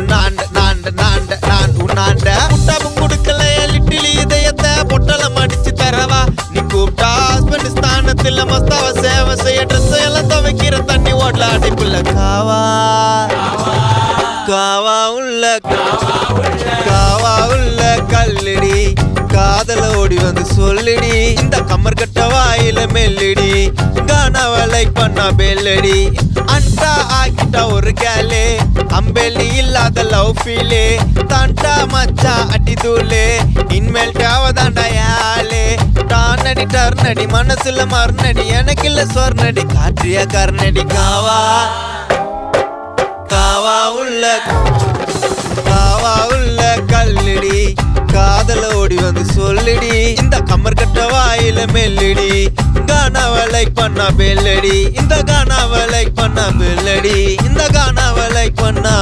நான் உன்னாண்ட முட்டாவும் கொடுக்கல லிட்டிலி இதயத்தை பொட்டலம் அடிச்சு தரவா நீ கூப்பிட்டா ஹஸ்பண்ட் ஸ்தானத்துல மஸ்தாவ சேவை செய்ய ட்ரெஸ் எல்லாம் துவைக்கிற தண்ணி ஓடல அடைப்புல காவா காவா உள்ள கல்லடி காதல ஓடி வந்து சொல்லுடி இந்த கம்மர் கட்ட வாயில மெல்லடி கானாவ லைக் பண்ணா பெல்லடி அண்டா ஆக்கிட்டா ஒரு கேலே அம்பெல்லி இல்லாத லவ் ஃபீலே தாண்டா மச்சா அடி தூளே இன்மேல் தேவதாண்டா யாலே டானடி டர்னடி மனசுல மர்னடி எனக்கு இல்ல சொர்ணடி காற்றிய கர்ணடி காவா காவா உள்ள கல்லடி காதல ஓடி வந்து சொல்லுடி இந்த கம்மர் கட்ட வாயில மெல்லடி கானாவ லைக் பண்ணா பெல்லடி இந்த கானாவ லைக் பண்ணா பெல்லடி இந்த கானாவ லைக் பண்ணா